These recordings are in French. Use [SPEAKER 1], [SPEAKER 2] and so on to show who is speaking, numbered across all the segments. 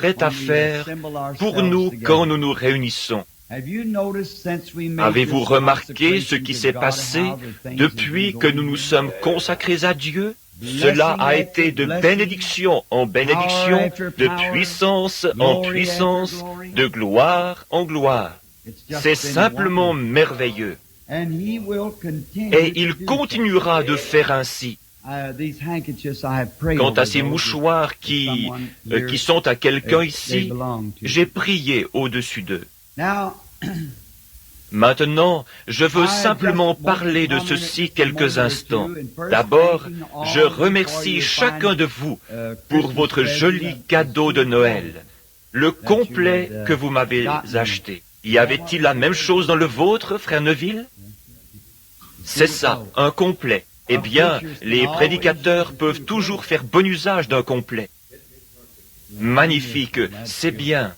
[SPEAKER 1] prêt à faire pour nous quand nous nous réunissons. Avez-vous remarqué ce qui s'est passé depuis que nous nous sommes consacrés à Dieu? Cela a été de bénédiction en bénédiction, de puissance en puissance, de gloire en gloire. C'est simplement merveilleux. Et il continuera de faire ainsi. Quant à ces mouchoirs qui sont à quelqu'un ici, j'ai prié au-dessus d'eux. Maintenant, je veux simplement parler de ceci quelques instants. D'abord, je remercie chacun de vous pour votre joli cadeau de Noël, le complet que vous m'avez acheté. Y avait-il la même chose dans le vôtre, frère Neville? C'est ça, un complet. Eh bien, les prédicateurs peuvent toujours faire bon usage d'un complet. Magnifique, c'est bien.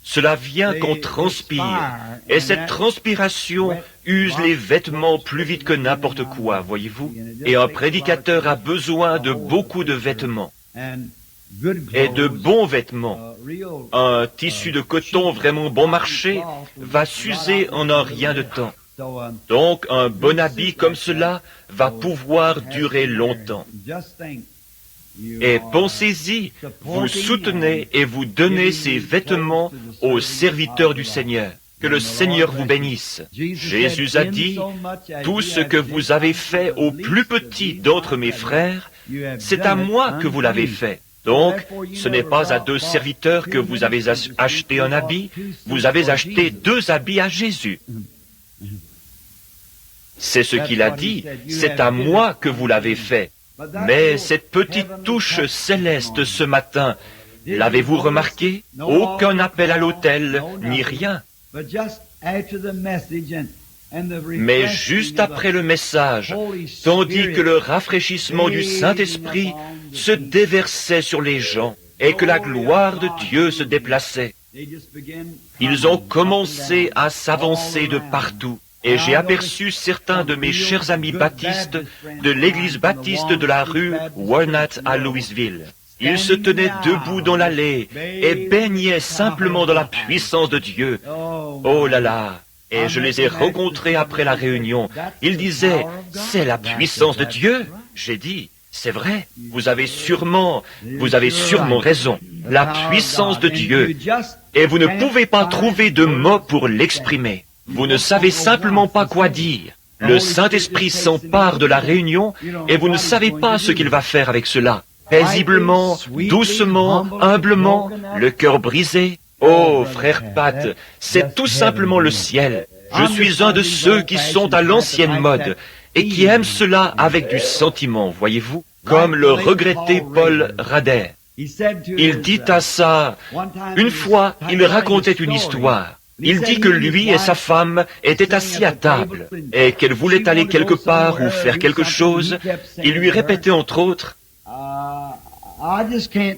[SPEAKER 1] Cela vient qu'on transpire, et cette transpiration use les vêtements plus vite que n'importe quoi, voyez-vous. Et un prédicateur a besoin de beaucoup de vêtements, et de bons vêtements. Un tissu de coton vraiment bon marché va s'user en un rien de temps. Donc, un bon habit comme cela va pouvoir durer longtemps. Et pensez-y, vous soutenez et vous donnez ces vêtements aux serviteurs du Seigneur. Que le Seigneur vous bénisse. Jésus a dit, « Tout ce que vous avez fait au plus petit d'entre mes frères, c'est à moi que vous l'avez fait. » Donc, ce n'est pas à 2 serviteurs que vous avez acheté un habit, vous avez acheté 2 habits à Jésus. C'est ce qu'il a dit, c'est à moi que vous l'avez fait. Mais cette petite touche céleste ce matin, l'avez-vous remarqué? Aucun appel à l'autel, ni rien. Mais juste après le message, tandis que le rafraîchissement du Saint-Esprit se déversait sur les gens et que la gloire de Dieu se déplaçait, ils ont commencé à s'avancer de partout. Et j'ai aperçu certains de mes chers amis baptistes de l'église baptiste de la rue Walnut à Louisville. Ils se tenaient debout dans l'allée et baignaient simplement dans la puissance de Dieu. Oh là là! Et je les ai rencontrés après la réunion. Ils disaient, « C'est la puissance de Dieu !» J'ai dit, « C'est vrai, vous avez sûrement raison. La puissance de Dieu. Et vous ne pouvez pas trouver de mots pour l'exprimer. Vous ne savez simplement pas quoi dire. Le Saint-Esprit s'empare de la réunion et vous ne savez pas ce qu'il va faire avec cela. Paisiblement, doucement, humblement, le cœur brisé. Oh, frère Pat, c'est tout simplement le ciel. Je suis un de ceux qui sont à l'ancienne mode et qui aiment cela avec du sentiment, voyez-vous, comme le regretté Paul Rader. Il dit à ça, une fois, il racontait une histoire. Il dit que lui et sa femme étaient assis à table et qu'elle voulait aller quelque part ou faire quelque chose. Il lui répétait entre autres, «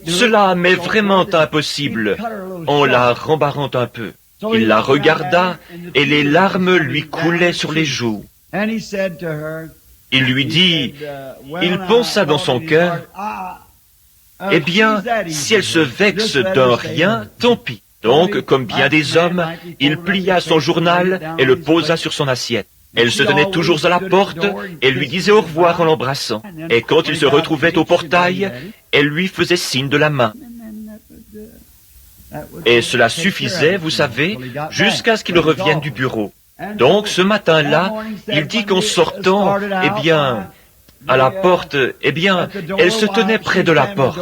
[SPEAKER 1] Cela m'est vraiment impossible » en la rembarrant un peu. Il la regarda et les larmes lui coulaient sur les joues. Il lui dit, il pensa dans son cœur, « Eh bien, si elle se vexe d'un rien, tant pis. » Donc, comme bien des hommes, il plia son journal et le posa sur son assiette. Elle se tenait toujours à la porte et lui disait au revoir en l'embrassant. Et quand il se retrouvait au portail, elle lui faisait signe de la main. Et cela suffisait, vous savez, jusqu'à ce qu'il revienne du bureau. Donc, ce matin-là, il dit qu'en sortant, à la porte, elle se tenait près de la porte.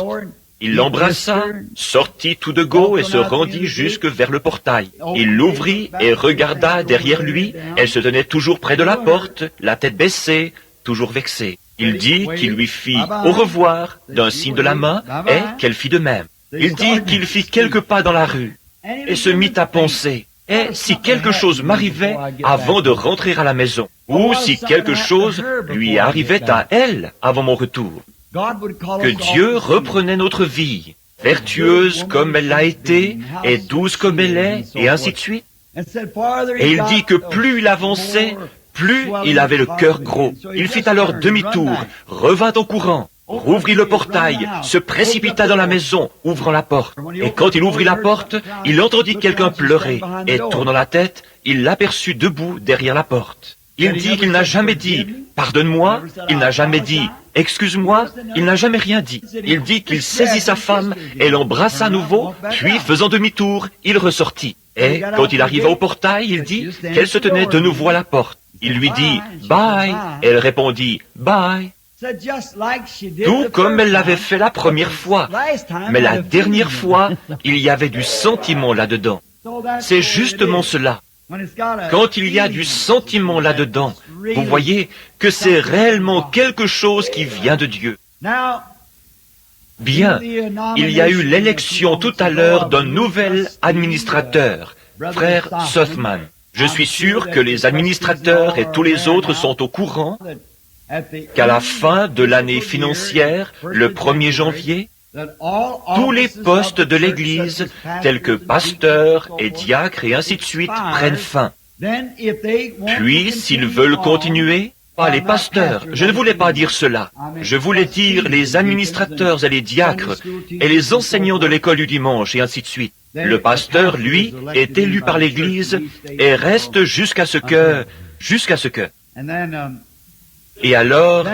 [SPEAKER 1] Il l'embrassa, sortit tout de go et se rendit jusque vers le portail. Il l'ouvrit et regarda derrière lui. Elle se tenait toujours près de la porte, la tête baissée, toujours vexée. Il dit qu'il lui fit au revoir d'un signe de la main et qu'elle fit de même. Il dit qu'il fit quelques pas dans la rue et se mit à penser. Et si quelque chose m'arrivait avant de rentrer à la maison, ou si quelque chose lui arrivait à elle avant mon retour, que Dieu reprenait notre vie, vertueuse comme elle l'a été, et douce comme elle est, et ainsi de suite. Et il dit que plus il avançait, plus il avait le cœur gros. Il fit alors demi-tour, revint en courant, rouvrit le portail, se précipita dans la maison, ouvrant la porte. Et quand il ouvrit la porte, il entendit quelqu'un pleurer, et tournant la tête, il l'aperçut debout derrière la porte. Il dit qu'il n'a jamais dit « Pardonne-moi », il n'a jamais dit « Excuse-moi », il n'a jamais rien dit. Il dit qu'il saisit sa femme et l'embrassa à nouveau, puis faisant demi-tour, il ressortit. Et quand il arriva au portail, il dit qu'elle se tenait de nouveau à la porte. Il lui dit « Bye », elle répondit « Bye ». Tout comme elle l'avait fait la première fois. Mais la dernière fois, il y avait du sentiment là-dedans. C'est justement cela. Quand il y a du sentiment là-dedans, vous voyez que c'est réellement quelque chose qui vient de Dieu. Bien, il y a eu l'élection tout à l'heure d'un nouvel administrateur, frère Sothman. Je suis sûr que les administrateurs et tous les autres sont au courant qu'à la fin de l'année financière, le 1er janvier, tous les postes de l'Église, tels que pasteurs et diacres et ainsi de suite, prennent fin. Puis, s'ils veulent continuer, pas les pasteurs, je ne voulais pas dire cela. Je voulais dire les administrateurs et les diacres et les enseignants de l'école du dimanche et ainsi de suite. Le pasteur, lui, est élu par l'Église et reste jusqu'à ce que... Et alors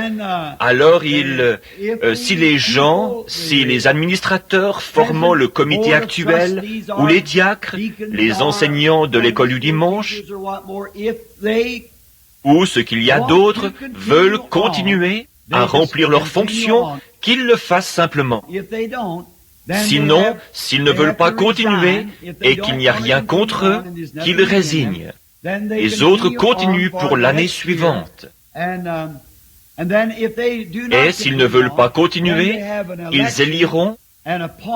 [SPEAKER 1] si les administrateurs formant le comité actuel, ou les diacres, les enseignants de l'école du dimanche, ou ce qu'il y a d'autres, veulent continuer à remplir leurs fonctions, qu'ils le fassent simplement. Sinon, s'ils ne veulent pas continuer et qu'il n'y a rien contre eux, qu'ils résignent. Les autres continuent pour l'année suivante. Et s'ils ne veulent pas continuer, ils éliront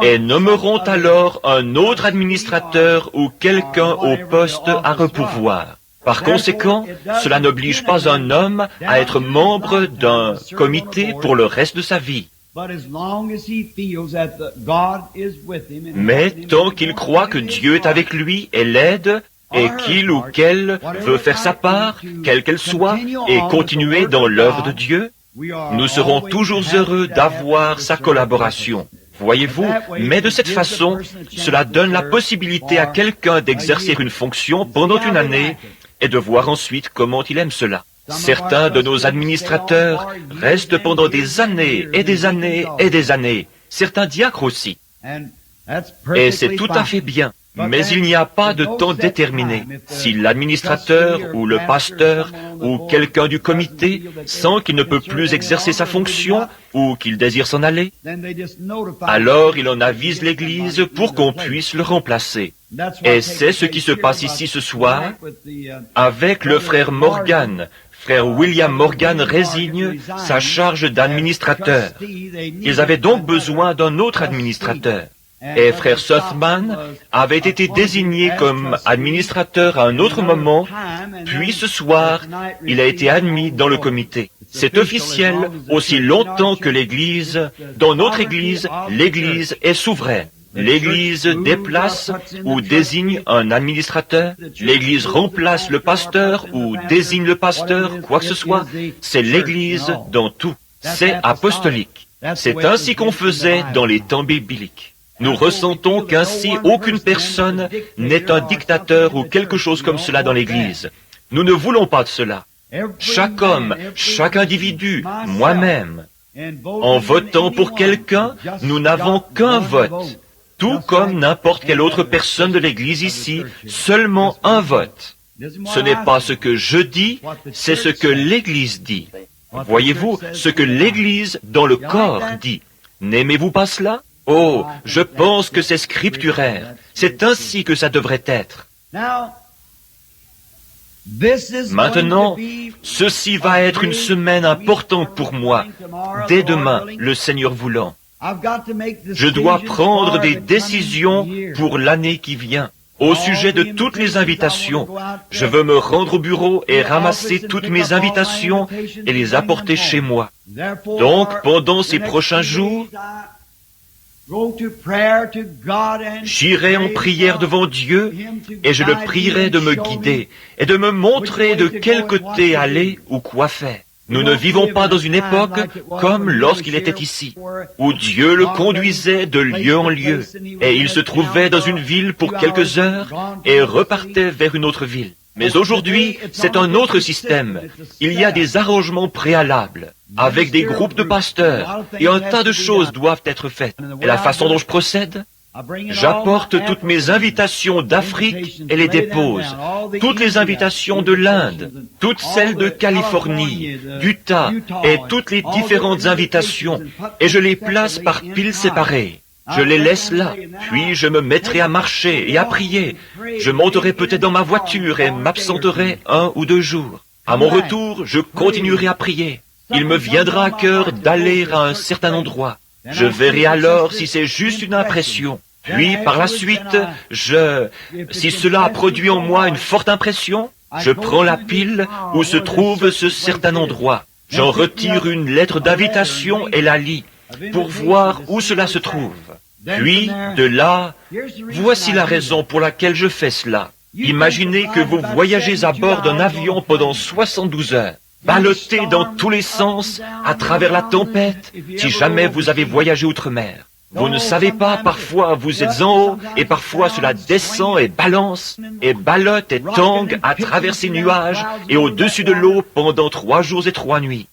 [SPEAKER 1] et nommeront alors un autre administrateur ou quelqu'un au poste à repourvoir. Par conséquent, cela n'oblige pas un homme à être membre d'un comité pour le reste de sa vie. Mais tant qu'il croit que Dieu est avec lui et l'aide, et qu'il ou qu'elle veut faire sa part, quelle qu'elle soit, et continuer dans l'œuvre de Dieu, nous serons toujours heureux d'avoir sa collaboration. Voyez-vous, mais de cette façon, cela donne la possibilité à quelqu'un d'exercer une fonction pendant une année et de voir ensuite comment il aime cela. Certains de nos administrateurs restent pendant des années et des années et des années, certains diacres aussi. Et c'est tout à fait bien. Mais il n'y a pas de temps déterminé. Si l'administrateur ou le pasteur ou quelqu'un du comité sent qu'il ne peut plus exercer sa fonction ou qu'il désire s'en aller, alors il en avise l'Église pour qu'on puisse le remplacer. Et c'est ce qui se passe ici ce soir avec le frère Morgan. Frère William Morgan résigne sa charge d'administrateur. Ils avaient donc besoin d'un autre administrateur. Et frère Sothman avait été désigné comme administrateur à un autre moment, puis ce soir, il a été admis dans le comité. C'est officiel aussi longtemps que l'Église, dans notre Église, l'Église est souveraine. L'Église déplace ou désigne un administrateur, l'Église remplace le pasteur ou désigne le pasteur, quoi que ce soit, c'est l'Église dans tout. C'est apostolique. C'est ainsi qu'on faisait dans les temps bibliques. Nous ressentons qu'ainsi aucune personne n'est un dictateur ou quelque chose comme cela dans l'Église. Nous ne voulons pas de cela. Chaque homme, chaque individu, moi-même, en votant pour quelqu'un, nous n'avons qu'un vote. Tout comme n'importe quelle autre personne de l'Église ici, seulement un vote. Ce n'est pas ce que je dis, c'est ce que l'Église dit. Voyez-vous, ce que l'Église dans le corps dit. N'aimez-vous pas cela? Oh, je pense que c'est scripturaire. C'est ainsi que ça devrait être. Maintenant, ceci va être une semaine importante pour moi. Dès demain, le Seigneur voulant. Je dois prendre des décisions pour l'année qui vient. Au sujet de toutes les invitations, je veux me rendre au bureau et ramasser toutes mes invitations et les apporter chez moi. Donc, pendant ces prochains jours, j'irai en prière devant Dieu et je le prierai de me guider et de me montrer de quel côté aller ou quoi faire. Nous ne vivons pas dans une époque comme lorsqu'il était ici, où Dieu le conduisait de lieu en lieu, et il se trouvait dans une ville pour quelques heures et repartait vers une autre ville. Mais aujourd'hui, c'est un autre système. Il y a des arrangements préalables, avec des groupes de pasteurs, et un tas de choses doivent être faites. Et la façon dont je procède, j'apporte toutes mes invitations d'Afrique et les dépose. Toutes les invitations de l'Inde, toutes celles de Californie, d'Utah et toutes les différentes invitations, et je les place par piles séparées. Je les laisse là, puis je me mettrai à marcher et à prier. Je monterai peut-être dans ma voiture et m'absenterai 1 ou 2 jours. À mon retour, je continuerai à prier. Il me viendra à cœur d'aller à un certain endroit. Je verrai alors si c'est juste une impression. Puis, par la suite, si cela a produit en moi une forte impression, je prends la pile où se trouve ce certain endroit. J'en retire une lettre d'invitation et la lis pour voir où cela se trouve. Puis, de là, voici la raison pour laquelle je fais cela. Imaginez que vous voyagez à bord d'un avion pendant 72 heures. Ballotté dans tous les sens, à travers la tempête, si jamais vous avez voyagé outre-mer. Vous ne savez pas, parfois vous êtes en haut, et parfois cela descend et balance, et ballotte et tangue à travers ces nuages, et au-dessus de l'eau pendant 3 jours et 3 nuits.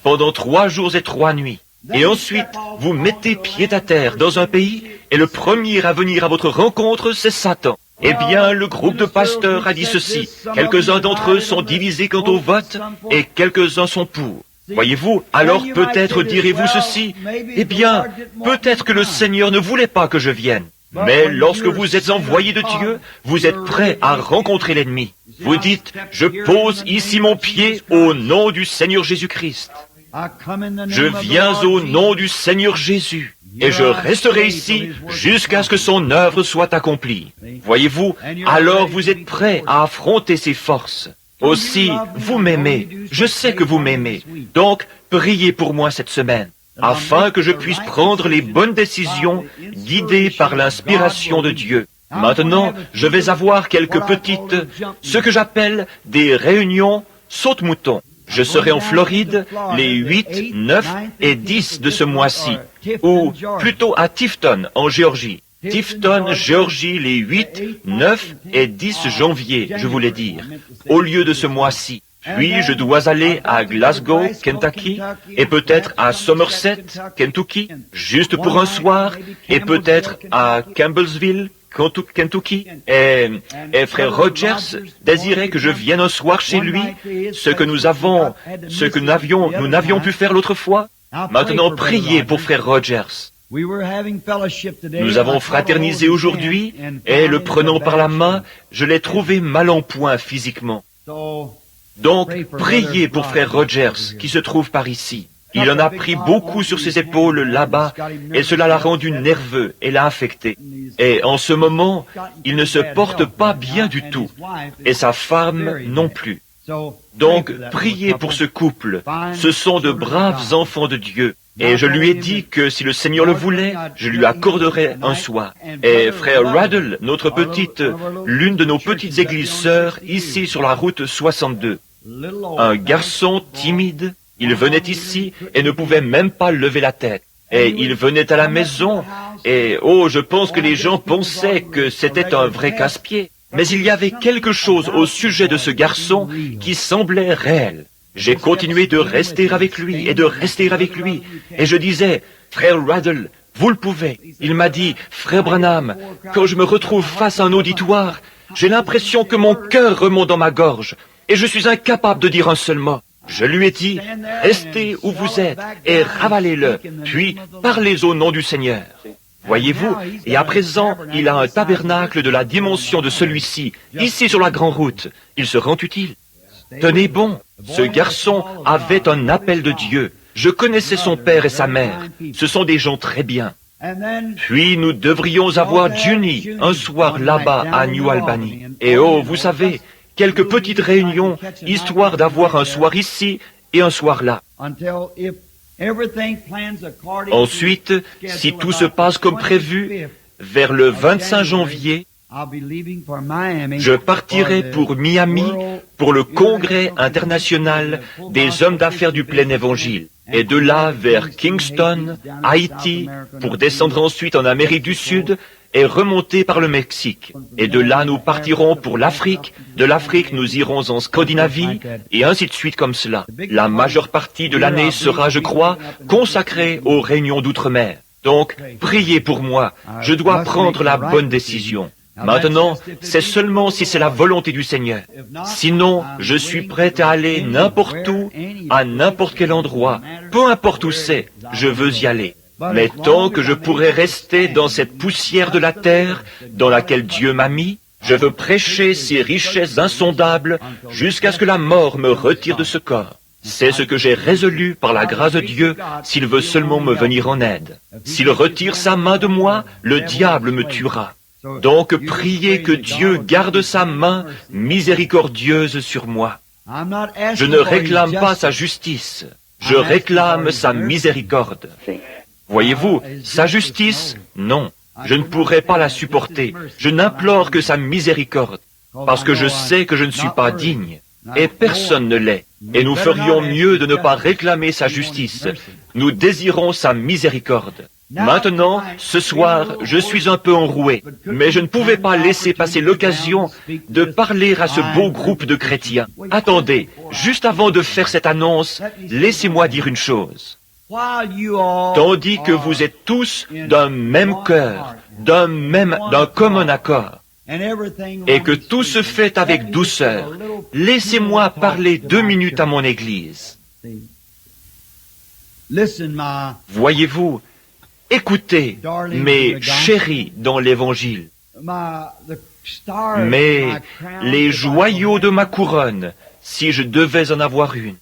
[SPEAKER 1] Pendant 3 jours et 3 nuits. Et ensuite, vous mettez pied à terre dans un pays, et le premier à venir à votre rencontre, c'est Satan. Eh bien, le groupe de pasteurs a dit ceci. Quelques-uns d'entre eux sont divisés quant au vote, et quelques-uns sont pour. Voyez-vous, alors peut-être direz-vous ceci, eh bien, peut-être que le Seigneur ne voulait pas que je vienne. Mais lorsque vous êtes envoyé de Dieu, vous êtes prêt à rencontrer l'ennemi. Vous dites, je pose ici mon pied au nom du Seigneur Jésus-Christ. Je viens au nom du Seigneur Jésus, et je resterai ici jusqu'à ce que son œuvre soit accomplie. Voyez-vous, alors vous êtes prêt à affronter ses forces. Aussi, vous m'aimez, je sais que vous m'aimez, donc priez pour moi cette semaine, afin que je puisse prendre les bonnes décisions guidées par l'inspiration de Dieu. Maintenant, je vais avoir quelques petites, ce que j'appelle des réunions saute-mouton. Je serai en Floride les 8, 9 et 10 de ce mois-ci, ou plutôt à Tifton, en Géorgie. Tifton, Géorgie, les 8, 9 et 10 janvier, je voulais dire, au lieu de ce mois-ci. Puis je dois aller à Glasgow, Kentucky, et peut-être à Somerset, Kentucky, juste pour un soir, et peut-être à Campbellsville, Kentucky, et frère Rogers désirait que je vienne un soir chez lui, ce que nous n'avions pu faire l'autre fois. Maintenant, priez pour frère Rogers. Nous avons fraternisé aujourd'hui, et le prenant par la main, je l'ai trouvé mal en point physiquement. Donc, priez pour frère Rogers, qui se trouve par ici. Il en a pris beaucoup sur ses épaules là-bas, et cela l'a rendu nerveux et l'a affecté. Et en ce moment, il ne se porte pas bien du tout, et sa femme non plus. Donc, priez pour ce couple. Ce sont de braves enfants de Dieu. Et je lui ai dit que si le Seigneur le voulait, je lui accorderais un soir. Et frère Raddle, l'une de nos petites églises sœurs, ici sur la route 62, un garçon timide, il venait ici et ne pouvait même pas lever la tête. Et il venait à la maison, et je pense que les gens pensaient que c'était un vrai casse-pied. Mais il y avait quelque chose au sujet de ce garçon qui semblait réel. J'ai continué de rester avec lui et de rester avec lui. Et je disais, frère Raddle, vous le pouvez. Il m'a dit, frère Branham, quand je me retrouve face à un auditoire, j'ai l'impression que mon cœur remonte dans ma gorge et je suis incapable de dire un seul mot. Je lui ai dit, restez où vous êtes et ravalez-le, puis parlez au nom du Seigneur. Voyez-vous, et à présent, il a un tabernacle de la dimension de celui-ci, ici sur la grande route. Il se rend utile. Tenez bon, ce garçon avait un appel de Dieu. Je connaissais son père et sa mère. Ce sont des gens très bien. Puis nous devrions avoir Junie un soir là-bas à New Albany. Et vous savez, quelques petites réunions, histoire d'avoir un soir ici et un soir là. Ensuite, si tout se passe comme prévu, vers le 25 janvier, je partirai pour Miami pour le Congrès international des hommes d'affaires du plein évangile, et de là vers Kingston, Haïti, pour descendre ensuite en Amérique du Sud et remonter par le Mexique. Et de là nous partirons pour l'Afrique, de l'Afrique nous irons en Scandinavie, et ainsi de suite comme cela. La majeure partie de l'année sera, je crois, consacrée aux réunions d'outre-mer. Donc, priez pour moi, je dois prendre la bonne décision. Maintenant, c'est seulement si c'est la volonté du Seigneur. Sinon, je suis prêt à aller n'importe où, à n'importe quel endroit, peu importe où c'est, je veux y aller. Mais tant que je pourrai rester dans cette poussière de la terre dans laquelle Dieu m'a mis, je veux prêcher ces richesses insondables jusqu'à ce que la mort me retire de ce corps. C'est ce que j'ai résolu par la grâce de Dieu s'il veut seulement me venir en aide. S'il retire sa main de moi, le diable me tuera. Donc priez que Dieu garde sa main miséricordieuse sur moi. Je ne réclame pas sa justice, je réclame sa miséricorde. Voyez-vous, sa justice, non, je ne pourrai pas la supporter. Je n'implore que sa miséricorde, parce que je sais que je ne suis pas digne, et personne ne l'est. Et nous ferions mieux de ne pas réclamer sa justice. Nous désirons sa miséricorde. Maintenant, ce soir, je suis un peu enroué, mais je ne pouvais pas laisser passer l'occasion de parler à ce beau groupe de chrétiens. Attendez, juste avant de faire cette annonce, laissez-moi dire une chose. Tandis que vous êtes tous d'un même cœur, d'un commun accord, et que tout se fait avec douceur, laissez-moi parler 2 minutes à mon Église. Voyez-vous, écoutez, mes chéris dans l'Évangile, mais les joyaux de ma couronne, si je devais en avoir une,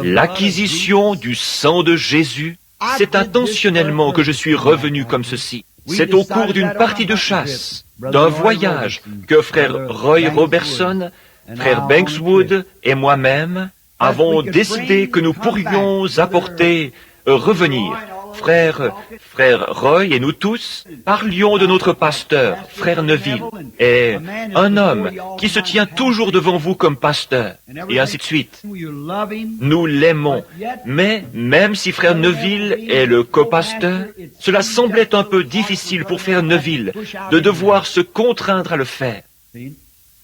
[SPEAKER 1] l'acquisition du sang de Jésus, c'est intentionnellement que je suis revenu comme ceci. C'est au cours d'une partie de chasse, d'un voyage, que frère Roy Robertson, frère Bankswood et moi-même avons décidé que nous pourrions apporter, revenir. Frère Roy et nous tous parlions de notre pasteur, frère Neville, et un homme qui se tient toujours devant vous comme pasteur, et ainsi de suite. Nous l'aimons, mais même si frère Neville est le copasteur, cela semblait un peu difficile pour frère Neville de devoir se contraindre à le faire.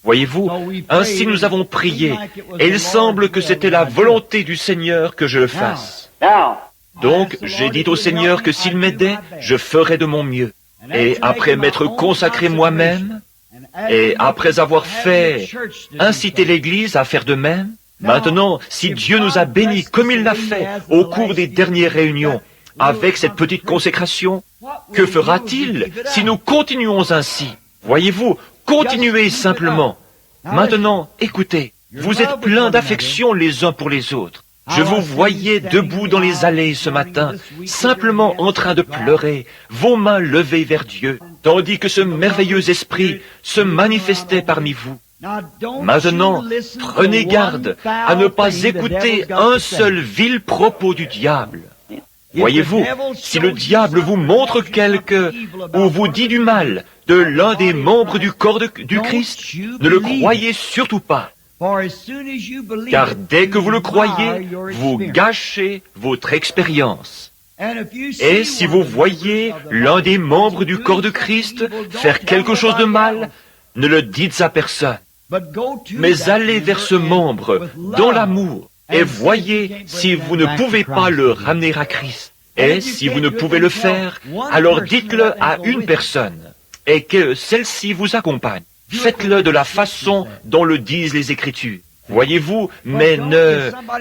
[SPEAKER 1] Voyez-vous, ainsi nous avons prié, et il semble que c'était la volonté du Seigneur que je le fasse. Donc, j'ai dit au Seigneur que s'il m'aidait, je ferais de mon mieux. Et après m'être consacré moi-même, et après avoir incité l'Église à faire de même, maintenant, si Dieu nous a bénis comme il l'a fait au cours des dernières réunions, avec cette petite consécration, que fera-t-il si nous continuons ainsi? Voyez-vous, continuez simplement. Maintenant, écoutez, vous êtes pleins d'affection les uns pour les autres. Je vous voyais debout dans les allées ce matin, simplement en train de pleurer, vos mains levées vers Dieu, tandis que ce merveilleux esprit se manifestait parmi vous. Maintenant, prenez garde à ne pas écouter un seul vil propos du diable. Voyez-vous, si le diable vous montre ou vous dit du mal de l'un des membres du corps du Christ, ne le croyez surtout pas. Car dès que vous le croyez, vous gâchez votre expérience. Et si vous voyez l'un des membres du corps de Christ faire quelque chose de mal, ne le dites à personne. Mais allez vers ce membre dans l'amour et voyez si vous ne pouvez pas le ramener à Christ. Et si vous ne pouvez le faire, alors dites-le à une personne et que celle-ci vous accompagne. Faites-le de la façon dont le disent les Écritures. Voyez-vous, mais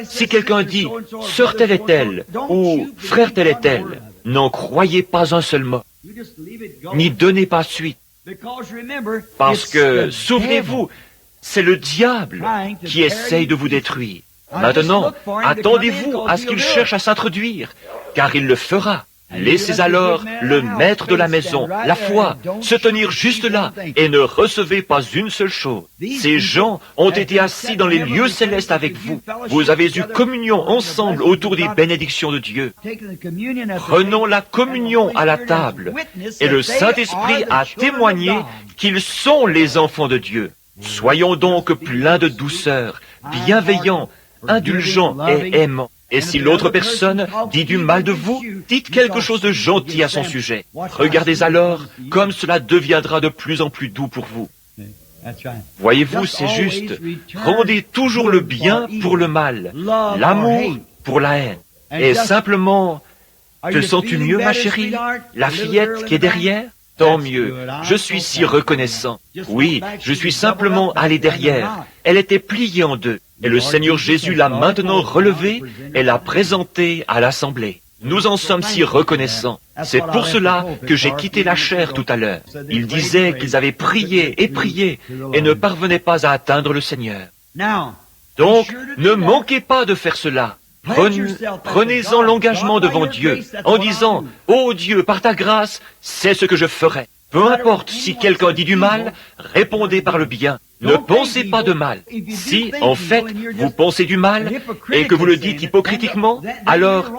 [SPEAKER 1] si quelqu'un dit « sœur telle est telle » ou « frère tel est tel », n'en croyez pas un seul mot, n'y donnez pas suite. Parce que, souvenez-vous, c'est le diable qui essaye de vous détruire. Maintenant, attendez-vous à ce qu'il cherche à s'introduire, car il le fera. Laissez alors le maître de la maison, la foi, se tenir juste là et ne recevez pas une seule chose. Ces gens ont été assis dans les lieux célestes avec vous. Vous avez eu communion ensemble autour des bénédictions de Dieu. Prenons la communion à la table et le Saint-Esprit a témoigné qu'ils sont les enfants de Dieu. Soyons donc pleins de douceur, bienveillants, indulgents et aimants. Et si l'autre personne dit du mal de vous, dites quelque chose de gentil à son sujet. Regardez alors comme cela deviendra de plus en plus doux pour vous. Voyez-vous, c'est juste. Rendez toujours le bien pour le mal, l'amour pour la haine. Et simplement, te sens-tu mieux, ma chérie? La fillette qui est derrière? Tant mieux. Je suis si reconnaissant. Oui, je suis simplement allé derrière. Elle était pliée en deux. Et le Seigneur Jésus l'a maintenant relevée et l'a présentée à l'Assemblée. Nous en sommes si reconnaissants. C'est pour cela que j'ai quitté la chair tout à l'heure. Ils disaient qu'ils avaient prié et ne parvenaient pas à atteindre le Seigneur. Donc, ne manquez pas de faire cela. Prenez-en l'engagement devant Dieu en disant « Ô Dieu, par ta grâce, c'est ce que je ferai. » Peu importe si quelqu'un dit du mal, répondez par le bien. Ne pensez pas de mal. Si, en fait, vous pensez du mal et que vous le dites hypocritiquement, alors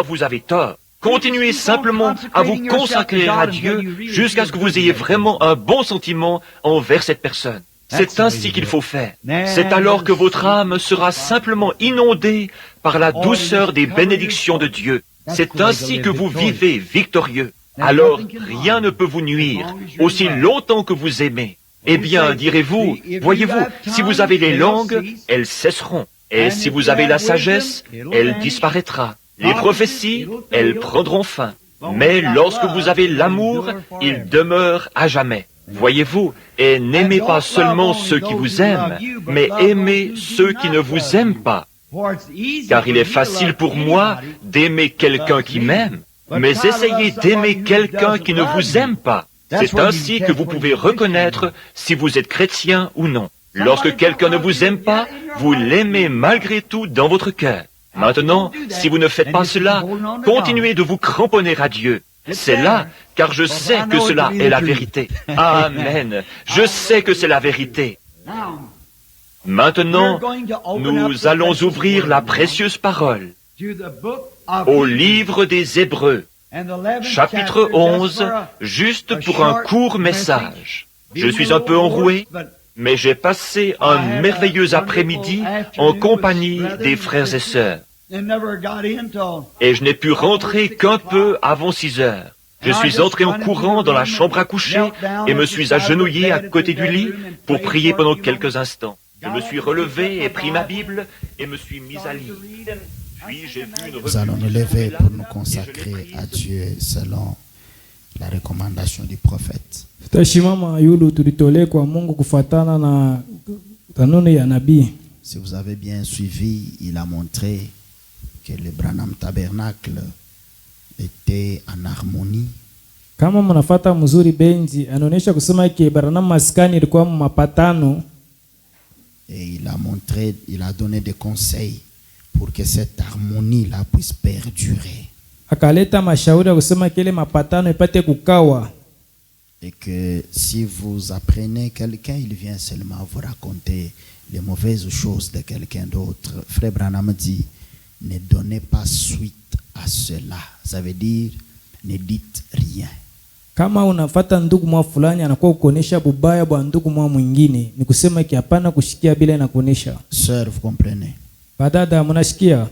[SPEAKER 1] vous avez tort. Continuez simplement à vous consacrer à Dieu jusqu'à ce que vous ayez vraiment un bon sentiment envers cette personne. C'est ainsi qu'il faut faire. C'est alors que votre âme sera simplement inondée par la douceur des bénédictions de Dieu. C'est ainsi que vous vivez victorieux. Alors rien ne peut vous nuire, aussi longtemps que vous aimez. Eh bien, direz-vous, voyez-vous, si vous avez les langues, elles cesseront. Et si vous avez la sagesse, elle disparaîtra. Les prophéties, elles prendront fin. Mais lorsque vous avez l'amour, il demeure à jamais. Voyez-vous, et n'aimez pas seulement ceux qui vous aiment, mais aimez ceux qui ne vous aiment pas. Car il est facile pour moi d'aimer quelqu'un qui m'aime, mais essayez d'aimer quelqu'un qui ne vous aime pas. C'est ainsi que vous pouvez reconnaître si vous êtes chrétien ou non. Lorsque quelqu'un ne vous aime pas, vous l'aimez malgré tout dans votre cœur. Maintenant, si vous ne faites pas cela, continuez de vous cramponner à Dieu. C'est là, car je sais que cela est la vérité. Amen. Je sais que c'est la vérité. Maintenant, nous allons ouvrir la précieuse parole au livre des Hébreux, chapitre 11, juste pour un court message. Je suis un peu enroué, mais j'ai passé un merveilleux après-midi en compagnie des frères et sœurs. Et je n'ai pu rentrer qu'un peu avant 6 heures. Je suis entré en courant dans la chambre à coucher et me suis agenouillé à côté du lit pour prier pendant quelques instants. Je me suis relevé et pris ma Bible et me suis mis à lire. Puis j'ai vu une
[SPEAKER 2] Nous allons nous lever pour nous consacrer à Dieu selon la recommandation du prophète.
[SPEAKER 3] Tutashimama yulu tulitolee kwa Mungu kufuatana na kanuni ya nabii.
[SPEAKER 2] Si vous avez bien suivi, il a montré que le Branham Tabernacle était en harmonie.
[SPEAKER 3] Kama mnafuata mzuri benzi, anaonyesha kusema ke Branham maskani ilikuwa mapatano.
[SPEAKER 2] Et il a montré, il a donné des conseils pour que cette harmonie-là puisse perdurer.
[SPEAKER 3] Akaleta mashauri ya kusema kile mapatano ipate kukawa.
[SPEAKER 2] Et que si vous apprenez quelqu'un, il vient seulement vous raconter les mauvaises choses de quelqu'un d'autre. Frère Branham dit, ne donnez pas suite à cela. Ça veut dire, ne dites rien.
[SPEAKER 3] Kama unafuata ndugu mwa fulani anakuwa kuonesha bubaya bwa ndugu mwa mwingine, ni kusema ki hapana kushikia bila na kuonesha.
[SPEAKER 2] Sœur, vous comprenez?
[SPEAKER 3] Badada mnashikia?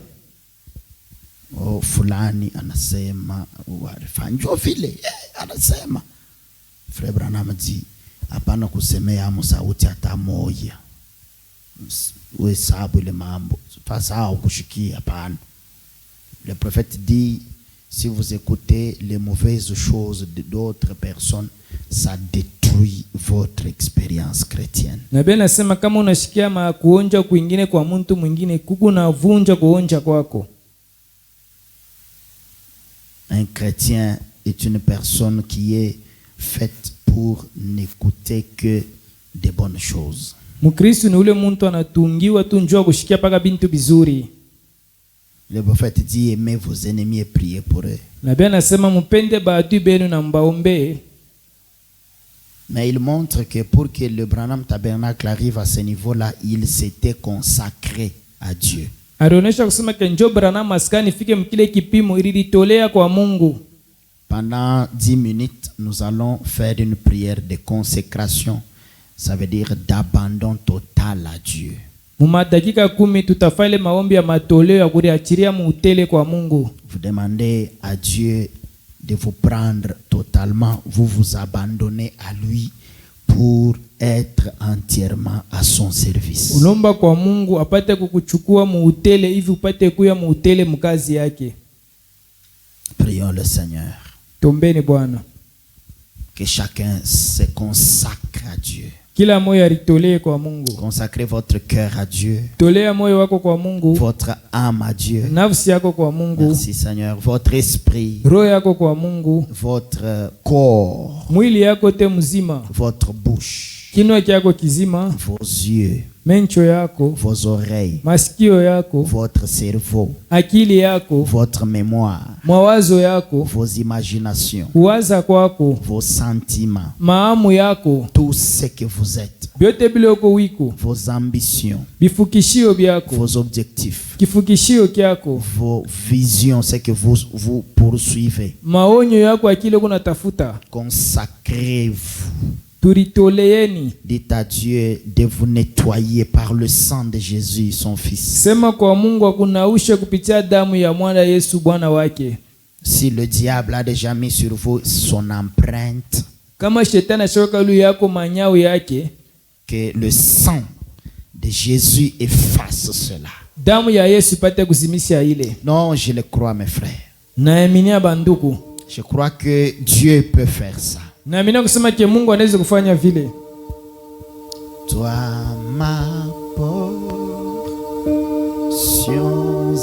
[SPEAKER 2] Oh, fulani anasema, walifanjwa vile, anasema. Frère Branham dit, hapana kusemea amu sauti hata moja. Uhesabu ile mambo. Fasao kushikia hapana. Le prophète dit, si vous écoutez les mauvaises choses d'autres personnes, ça détruit votre expérience chrétienne.
[SPEAKER 3] Na Biblia inasema kama unashikia kuonja kwingine kwa mtu mwingine, kuku na vunja kuonja kwako.
[SPEAKER 2] Un chrétien est une personne qui est faite pour n'écouter que des bonnes choses.
[SPEAKER 3] Mkristo ni ule mtu anatungiwa tu njoo kushikia paka bintu bizuri.
[SPEAKER 2] Le prophète dit, aimez vos ennemis et priez pour eux.
[SPEAKER 3] Na Biblia inasema mpende baadui benu na mbaombe.
[SPEAKER 2] Mais il montre que pour que le Branham Tabernacle arrive à ce niveau-là, il s'était consacré à Dieu.
[SPEAKER 3] Alionyesha kusema ke njoo Branham maskani fike mkile kipimo ilitolea kwa Mungu.
[SPEAKER 2] Pendant 10 minutes, nous allons faire une prière de consécration. Ça veut dire d'abandon total à Dieu.
[SPEAKER 3] Mumadakika 10 tutafale maombi ya matoleo ya kuriachiria muutele kwa Mungu.
[SPEAKER 2] Vous demandez à Dieu de vous prendre totalement, vous vous abandonnez à lui pour être entièrement à son service.
[SPEAKER 3] Ulomba kwa Mungu apate kukuchukua muutele hivi upate kuya muutele mkazi yake.
[SPEAKER 2] Prions le Seigneur.
[SPEAKER 3] Tombeni Bwana.
[SPEAKER 2] Que chacun se consacre à Dieu.
[SPEAKER 3] Kila moyo alitolee kwa Mungu.
[SPEAKER 2] Consacrez votre cœur à Dieu.
[SPEAKER 3] Tolea moyo wako kwa Mungu.
[SPEAKER 2] Votre âme à Dieu.
[SPEAKER 3] Nafsi yako kwa Mungu.
[SPEAKER 2] Merci Seigneur. Votre esprit.
[SPEAKER 3] Roho yako kwa Mungu.
[SPEAKER 2] Votre corps.
[SPEAKER 3] Mwili yako te mzima.
[SPEAKER 2] Votre bouche.
[SPEAKER 3] Kinwa chako kizima.
[SPEAKER 2] Vos yeux.
[SPEAKER 3] Mencho yako.
[SPEAKER 2] Vos oreilles.
[SPEAKER 3] Masikio yako.
[SPEAKER 2] Votre cerveau.
[SPEAKER 3] Akili yako.
[SPEAKER 2] Votre mémoire.
[SPEAKER 3] Mawazo yako.
[SPEAKER 2] Vos imaginations.
[SPEAKER 3] Kuwaza kwako.
[SPEAKER 2] Vos sentiments.
[SPEAKER 3] Maamu yako.
[SPEAKER 2] Tout ce que vous êtes.
[SPEAKER 3] Byote biloko wiko.
[SPEAKER 2] Vos ambitions.
[SPEAKER 3] Bifukishio byako.
[SPEAKER 2] Vos objectifs.
[SPEAKER 3] Kifukishio kyako.
[SPEAKER 2] Vos visions, ce que vous poursuivez.
[SPEAKER 3] Maonyo yako akile kuna tafuta.
[SPEAKER 2] Consacrez-vous.
[SPEAKER 3] Turitoleeni.
[SPEAKER 2] Dites à Dieu de vous nettoyer par le sang de Jésus, son Fils.
[SPEAKER 3] Sema kwa Mungu akunaushe kupitia damu ya mwana Yesu Bwana wake.
[SPEAKER 2] Si le diable a déjà mis sur vous son empreinte,
[SPEAKER 3] kama shetani ashoka lu yako manyao yake,
[SPEAKER 2] que le sang de Jésus efface cela.
[SPEAKER 3] Damu ya Yesu pate kuzimisha ile.
[SPEAKER 2] Non, je le crois mes frères.
[SPEAKER 3] Naaminia banduku.
[SPEAKER 2] Je crois que Dieu peut faire ça.
[SPEAKER 3] Naamini kusema ke Mungu anaweza kufanya vile.
[SPEAKER 2] Toi ma portion